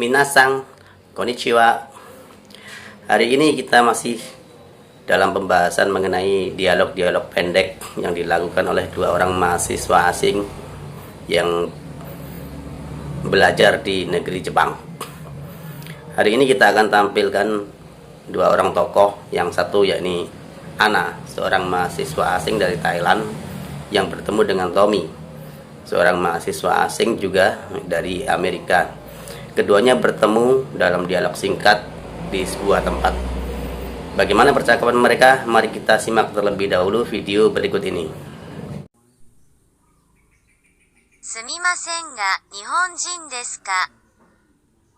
Minasang, konnichiwa. Hari ini kita masih dalam pembahasan mengenai dialog-dialog pendek yang dilakukan oleh dua orang mahasiswa asing yang belajar di negeri Jepang. Hari ini kita akan tampilkan dua orang tokoh, yang satu yakni Ana, seorang mahasiswa asing dari Thailand yang bertemu dengan Tommy, seorang mahasiswa asing juga dari Amerika. Keduanya bertemu dalam dialog singkat di sebuah tempat. Bagaimana percakapan mereka? Mari kita simak terlebih dahulu video berikut ini. すみませんが、日本人ですか？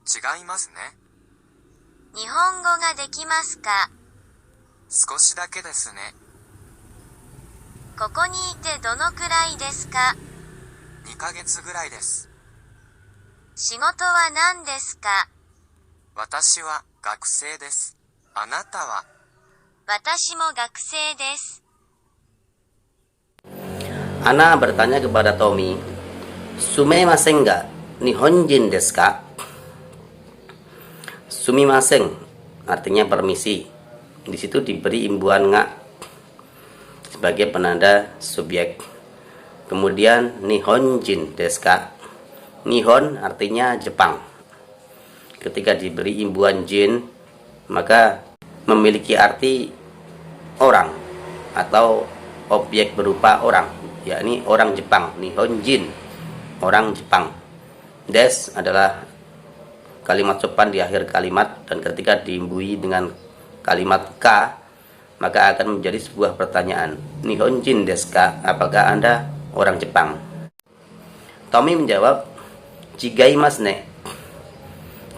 違いますね。日本語ができますか？少しだけですね。ここにいてどのくらいですか？ 2ヶ月ぐらいです。仕事は何ですか？私は学生です。あなたは？私も学生です。 Ana bertanya kepada Tommy, "Sumimasen ga Nihonjin desu ka?" Sumimasen artinya permisi. Di situ diberi imbuhan nga sebagai penanda subjek. Kemudian Nihonjin desu ka? Nihon artinya Jepang. Ketika diberi imbuhan jin, maka memiliki arti orang atau objek berupa orang, yakni orang Jepang. Nihonjin, orang Jepang. Des adalah kalimat sopan di akhir kalimat, dan ketika diimbui dengan kalimat ka, maka akan menjadi sebuah pertanyaan. Nihonjin desu ka? Apakah Anda orang Jepang? Tommy menjawab, "Chigaimasu ne."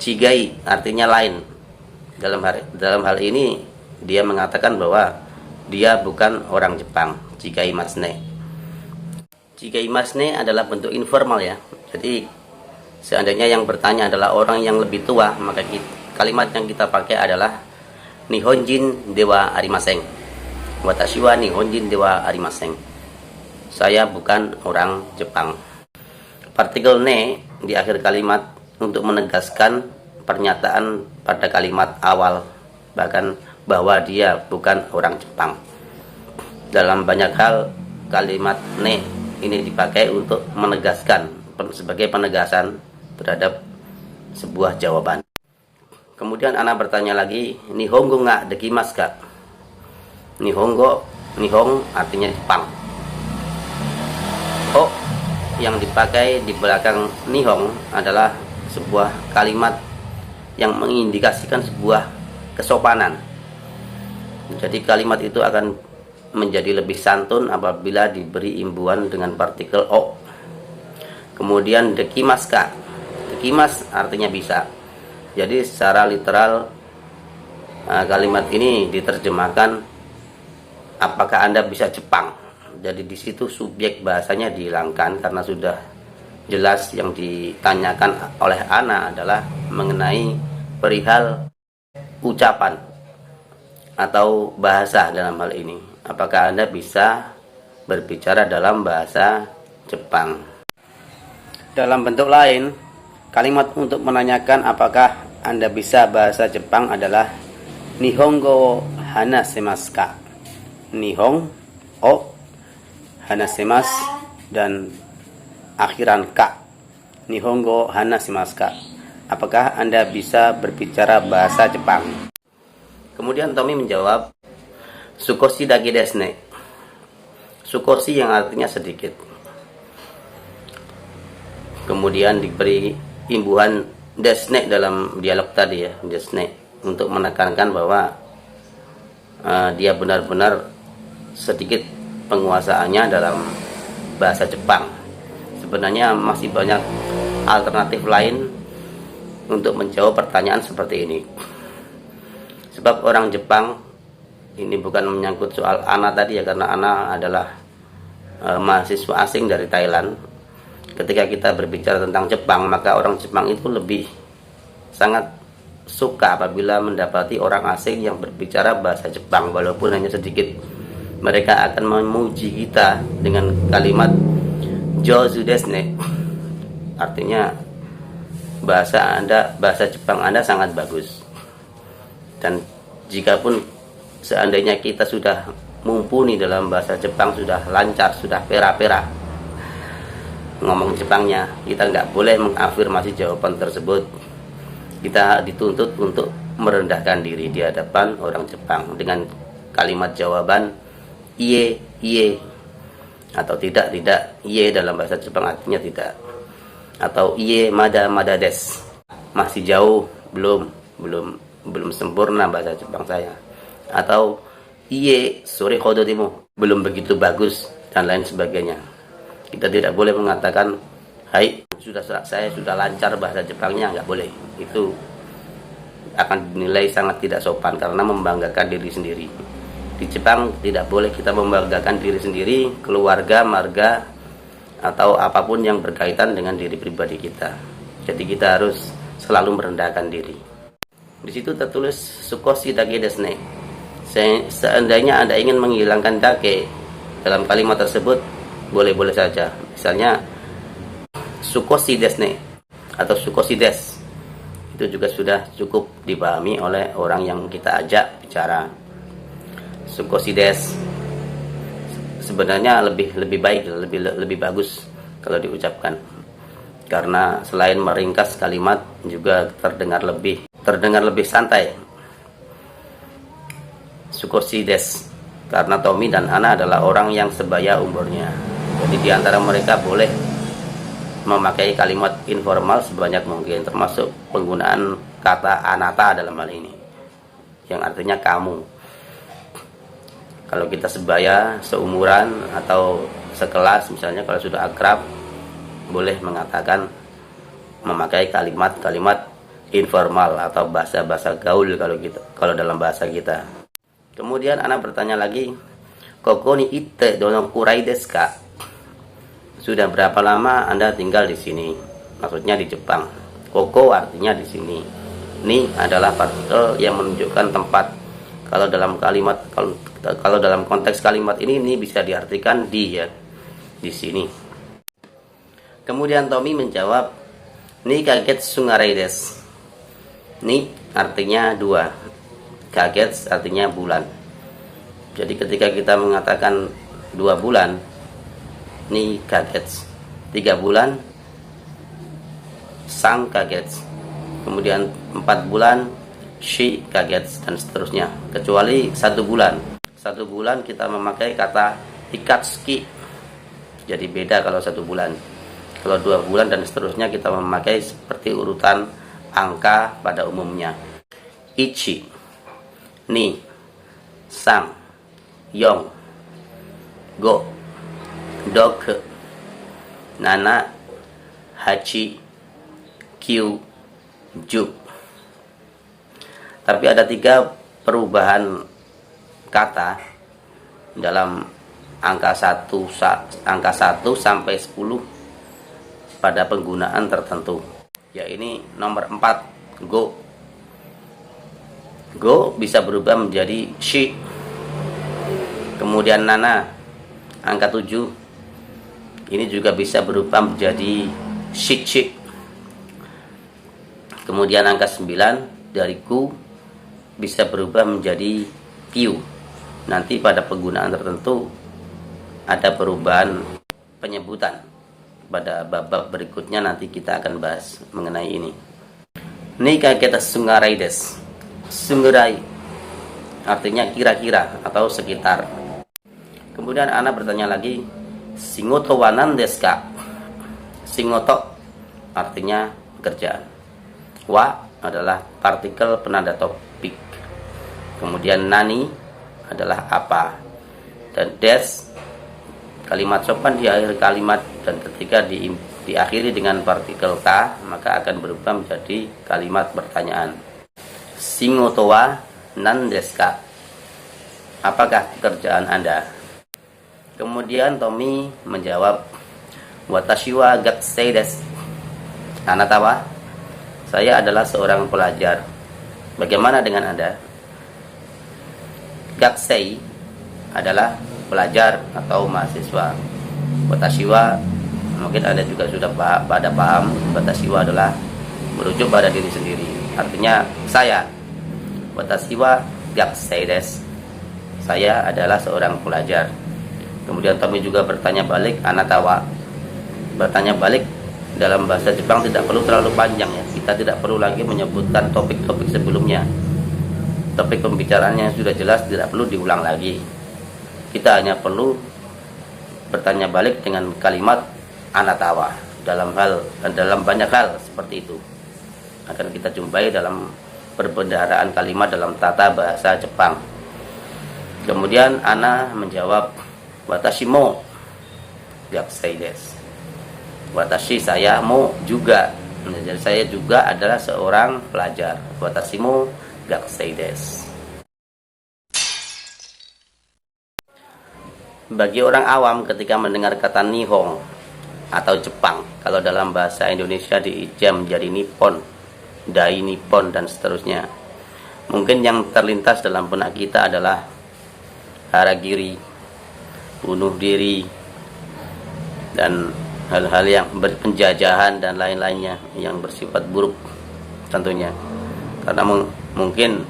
Chigai artinya lain. Dalam hal ini dia mengatakan bahwa dia bukan orang Jepang. Chigaimasu ne. Chigaimasu ne adalah bentuk informal ya. Jadi seandainya yang bertanya adalah orang yang lebih tua, maka kalimat yang kita pakai adalah Nihonjin dewa arimasen. Watashi wa Nihonjin dewa arimasen. Saya bukan orang Jepang. Partikel ne di akhir kalimat untuk menegaskan pernyataan pada kalimat awal, bahkan bahwa dia bukan orang Jepang. Dalam banyak hal, kalimat ne ini dipakai untuk menegaskan, sebagai penegasan terhadap sebuah jawaban. Kemudian Ana bertanya lagi, "Nihongo nga dekimasu ka?" Nihong artinya Jepang. Oh, yang dipakai di belakang Nihong adalah sebuah kalimat yang mengindikasikan sebuah kesopanan. Jadi kalimat itu akan menjadi lebih santun apabila diberi imbuhan dengan partikel o. Kemudian dekimasu ka? Dekimasu artinya bisa. Jadi secara literal kalimat ini diterjemahkan, apakah Anda bisa Jepang? Jadi di situ subjek bahasanya dihilangkan karena sudah jelas yang ditanyakan oleh Ana adalah mengenai perihal ucapan atau bahasa dalam hal ini. Apakah Anda bisa berbicara dalam bahasa Jepang? Dalam bentuk lain, kalimat untuk menanyakan apakah Anda bisa bahasa Jepang adalah Nihongo hanasemasu ka? Nihong o hanasemasu dan akhiran ka. Nihongo hanasemasu ka? Apakah Anda bisa berbicara bahasa Jepang? Kemudian Tommy menjawab, "Sukoshi dake desu ne." Sukoshi yang artinya sedikit. Kemudian diberi imbuhan desu ne dalam dialog tadi ya, desu ne, untuk menekankan bahwa dia benar-benar sedikit penguasaannya dalam bahasa Jepang. Sebenarnya masih banyak alternatif lain untuk menjawab pertanyaan seperti ini. Sebab orang Jepang, ini bukan menyangkut soal Ana tadi ya, karena Ana adalah mahasiswa asing dari Thailand. Ketika kita berbicara tentang Jepang, maka orang Jepang itu lebih sangat suka apabila mendapati orang asing yang berbicara bahasa Jepang, walaupun hanya sedikit. Mereka akan memuji kita dengan kalimat Jouzu desu ne. Artinya bahasa Jepang Anda sangat bagus. Dan jikapun seandainya kita sudah mumpuni dalam bahasa Jepang, sudah lancar, sudah pera-pera ngomong Jepangnya, kita nggak boleh mengafirmasi jawaban tersebut. Kita dituntut untuk merendahkan diri di hadapan orang Jepang dengan kalimat jawaban iye, iye, atau tidak. Iye dalam bahasa Jepang artinya tidak, atau iye mada mada des, masih jauh, belum sempurna bahasa Jepang saya, atau iye sore hodo demo, belum begitu bagus, dan lain sebagainya. Kita tidak boleh mengatakan hai, saya sudah lancar bahasa Jepangnya, nggak boleh. Itu akan dinilai sangat tidak sopan karena membanggakan diri sendiri. Di Jepang tidak boleh kita membanggakan diri sendiri, keluarga, marga, atau apapun yang berkaitan dengan diri pribadi kita. Jadi kita harus selalu merendahkan diri. Di situ tertulis sukoshi dake desu ne. Seandainya Anda ingin menghilangkan dake dalam kalimat tersebut, boleh-boleh saja. Misalnya sukoshi desu ne atau sukoshi des, itu juga sudah cukup dipahami oleh orang yang kita ajak bicara. Sukoshi des sebenarnya lebih baik, lebih bagus kalau diucapkan, karena selain meringkas kalimat juga terdengar lebih santai. Sukoshi des karena Tommy dan Ana adalah orang yang sebaya umurnya, jadi di antara mereka boleh memakai kalimat informal sebanyak mungkin, termasuk penggunaan kata anata dalam hal ini, yang artinya kamu. Kalau kita sebaya, seumuran, atau sekelas, misalnya kalau sudah akrab, boleh memakai kalimat-kalimat informal atau bahasa-bahasa gaul kalau dalam bahasa kita. Kemudian anak bertanya lagi, koko ni itte dono kurai desu ka? Sudah berapa lama Anda tinggal di sini? Maksudnya di Jepang. Koko artinya di sini. Ni adalah partikel yang menunjukkan tempat. Kalau dalam konteks kalimat ini bisa diartikan di, ya, di sini. Kemudian Tommy menjawab, ni kaget sungarai desu. Ni artinya 2. Kaget artinya bulan. Jadi ketika kita mengatakan 2 bulan, ni kaget. 3 bulan, sang kaget. Kemudian 4 bulan, shi kaget, dan seterusnya. Kecuali 1 bulan. 1 bulan kita memakai kata ikatsuki. Jadi beda kalau 1 bulan. Kalau 2 bulan dan seterusnya kita memakai seperti urutan angka pada umumnya. Ichi, ni, sang, yong, go, doku, nana, hachi, kyu, ju. Tapi ada 3 perubahan kata dalam angka 1 sampai 10 pada penggunaan tertentu. Ya, ini nomor 4, go. Go bisa berubah menjadi shi. Kemudian nana, angka 7, ini juga bisa berubah menjadi shichi. Kemudian angka 9 dari ku bisa berubah menjadi kyu. Nanti pada penggunaan tertentu ada perubahan penyebutan. Pada bab berikutnya nanti kita akan bahas mengenai ini. Nika kita sungarai des. Sungarai artinya kira-kira atau sekitar. Kemudian anak bertanya lagi, Shingoto wa nan desu ka? Shingoto artinya pekerjaan. Wa adalah partikel penanda topik. Kemudian nani adalah apa. Dan des kalimat sopan di akhir kalimat, dan ketika diakhiri dengan partikel ka maka akan berubah menjadi kalimat pertanyaan. Shingoto wa nan desu ka? Apakah pekerjaan Anda? Kemudian Tommy menjawab, watashi wa gakusei desu. Anata wa? Saya adalah seorang pelajar. Bagaimana dengan Anda? Gakusei adalah pelajar atau mahasiswa. Watashi wa, mungkin Anda juga sudah paham. Watashi wa adalah merujuk pada diri sendiri. Artinya saya, watashi wa gakusei desu. Saya adalah seorang pelajar. Kemudian Tommy juga bertanya balik, anata wa. Bertanya balik dalam bahasa Jepang tidak perlu terlalu panjang ya. Kita tidak perlu lagi menyebutkan topik-topik sebelumnya. Topik pembicaraannya sudah jelas, tidak perlu diulang lagi. Kita hanya perlu bertanya balik dengan kalimat anatawa. Dalam banyak hal seperti itu akan kita jumpai dalam perbendaharaan kalimat dalam tata bahasa Jepang. Kemudian Ana menjawab, watashi mo gakusei desu. Watashi, saya, mo juga. Jadi saya juga adalah seorang pelajar. Watashi mo gakusei desu. Bagi orang awam ketika mendengar kata Nihon atau Jepang, kalau dalam bahasa Indonesia diijam menjadi Nippon, Dai Nippon dan seterusnya, mungkin yang terlintas dalam benak kita adalah haragiri, bunuh diri, dan hal-hal yang berpenjajahan dan lain-lainnya yang bersifat buruk tentunya. Karena mungkin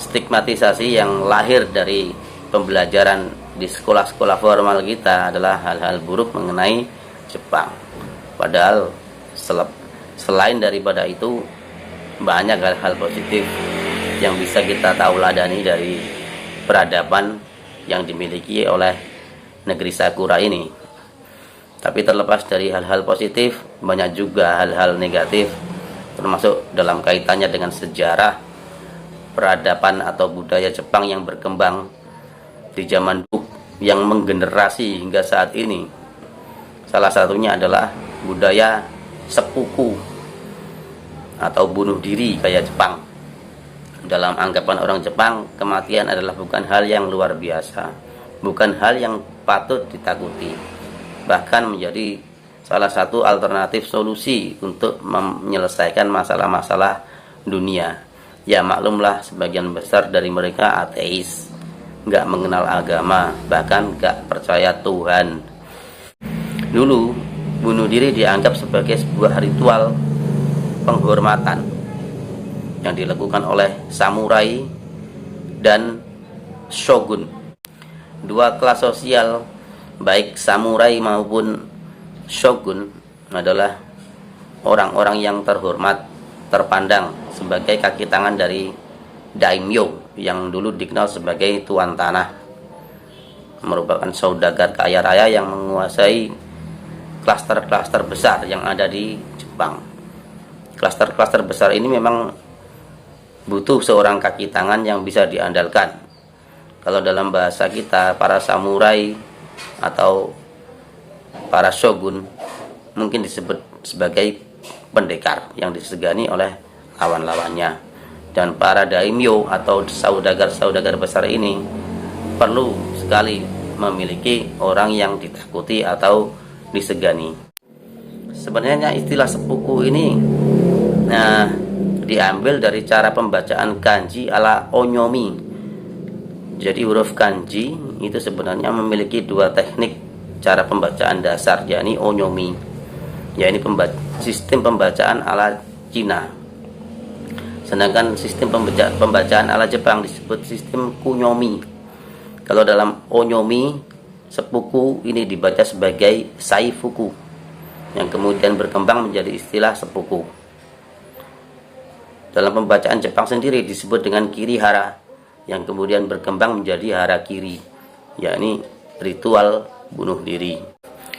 stigmatisasi yang lahir dari pembelajaran di sekolah-sekolah formal kita adalah hal-hal buruk mengenai Jepang. Padahal selain daripada itu banyak hal-hal positif yang bisa kita tauladani dari peradaban yang dimiliki oleh negeri Sakura ini. Tapi terlepas dari hal-hal positif, banyak juga hal-hal negatif, termasuk dalam kaitannya dengan sejarah peradaban atau budaya Jepang yang berkembang di zaman dulu yang menggenerasi hingga saat ini. Salah satunya adalah budaya seppuku atau bunuh diri kayak Jepang. Dalam anggapan orang Jepang, kematian adalah bukan hal yang luar biasa, bukan hal yang patut ditakuti, bahkan menjadi salah satu alternatif solusi untuk menyelesaikan masalah-masalah dunia. Ya maklumlah, sebagian besar dari mereka ateis, nggak mengenal agama, bahkan nggak percaya Tuhan. Dulu, bunuh diri dianggap sebagai sebuah ritual penghormatan yang dilakukan oleh samurai dan shogun. Dua kelas sosial, baik samurai maupun shogun, adalah orang-orang yang terhormat, terpandang sebagai kaki tangan dari daimyo yang dulu dikenal sebagai tuan tanah, merupakan saudagar kaya raya yang menguasai klaster-klaster besar yang ada di Jepang. Klaster-klaster besar ini memang butuh seorang kaki tangan yang bisa diandalkan. Kalau dalam bahasa kita, para samurai atau para shogun mungkin disebut sebagai pendekar yang disegani oleh lawan-lawannya. Dan para daimyo atau saudagar-saudagar besar ini perlu sekali memiliki orang yang ditakuti atau disegani. Sebenarnya istilah seppuku ini diambil dari cara pembacaan kanji ala onyomi. Jadi huruf kanji itu sebenarnya memiliki dua teknik cara pembacaan dasar, yakni onyomi, yakni sistem pembacaan ala Cina. Sedangkan sistem pembacaan ala Jepang disebut sistem kunyomi. Kalau dalam onyomi, seppuku ini dibaca sebagai saifuku, yang kemudian berkembang menjadi istilah seppuku. Dalam pembacaan Jepang sendiri disebut dengan kirihara, yang kemudian berkembang menjadi harakiri, yakni ritual bunuh diri.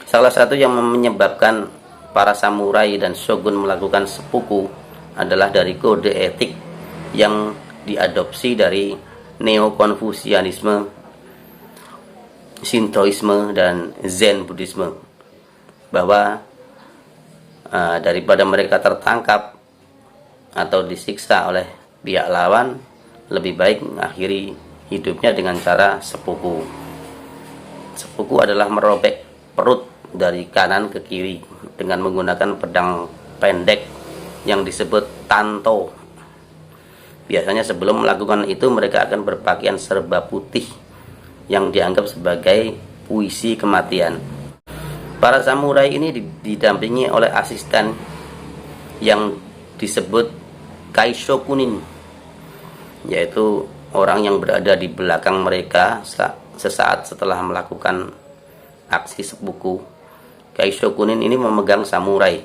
Salah satu yang menyebabkan para samurai dan shogun melakukan seppuku adalah dari kode etik yang diadopsi dari Neo-Konfusianisme, Shintoisme, dan Zen Buddhisme, bahwa daripada mereka tertangkap atau disiksa oleh pihak lawan, lebih baik mengakhiri hidupnya dengan cara seppuku. Seppuku adalah merobek perut dari kanan ke kiri dengan menggunakan pedang pendek yang disebut tanto. Biasanya sebelum melakukan itu mereka akan berpakaian serba putih yang dianggap sebagai puisi kematian. Para samurai ini didampingi oleh asisten yang disebut kaishokunin, yaitu orang yang berada di belakang mereka sesaat setelah melakukan aksi seppuku. Kaishokunin ini memegang samurai.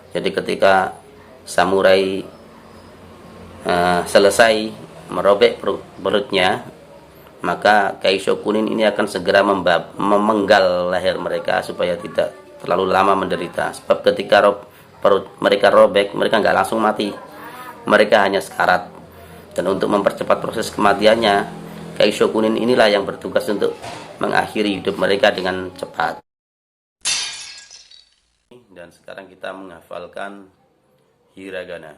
Jadi ketika samurai selesai merobek perutnya, maka kaishokunin ini akan segera memenggal leher mereka supaya tidak terlalu lama menderita. Sebab ketika perut mereka robek, mereka nggak langsung mati, mereka hanya sekarat. Dan untuk mempercepat proses kematiannya, kaishokunin inilah yang bertugas untuk mengakhiri hidup mereka dengan cepat. Dan sekarang kita menghafalkan hiragana.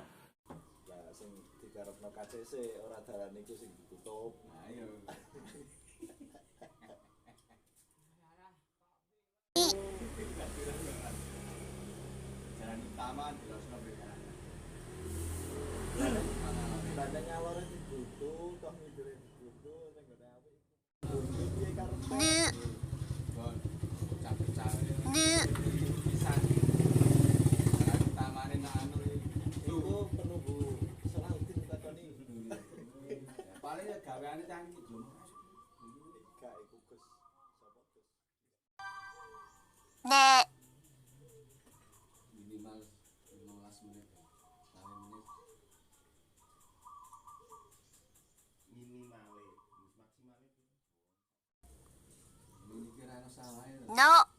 Nah, sing digarapno KCC ora dalan iku sing ditutup. Nah, iya. Jalan utama dilosno bekan. Tanda nyalore ditutup, toh ngidure ditutup, ning gone apik. Piye karepぬ penunggu Salahuddin takoni. Paling gaweane canggih Jum. Gak iku Gus. Sapa Gus? ね Minimal 15 menit. 8 menit. Minimale, maksimale. Ini kira ana salah ya. の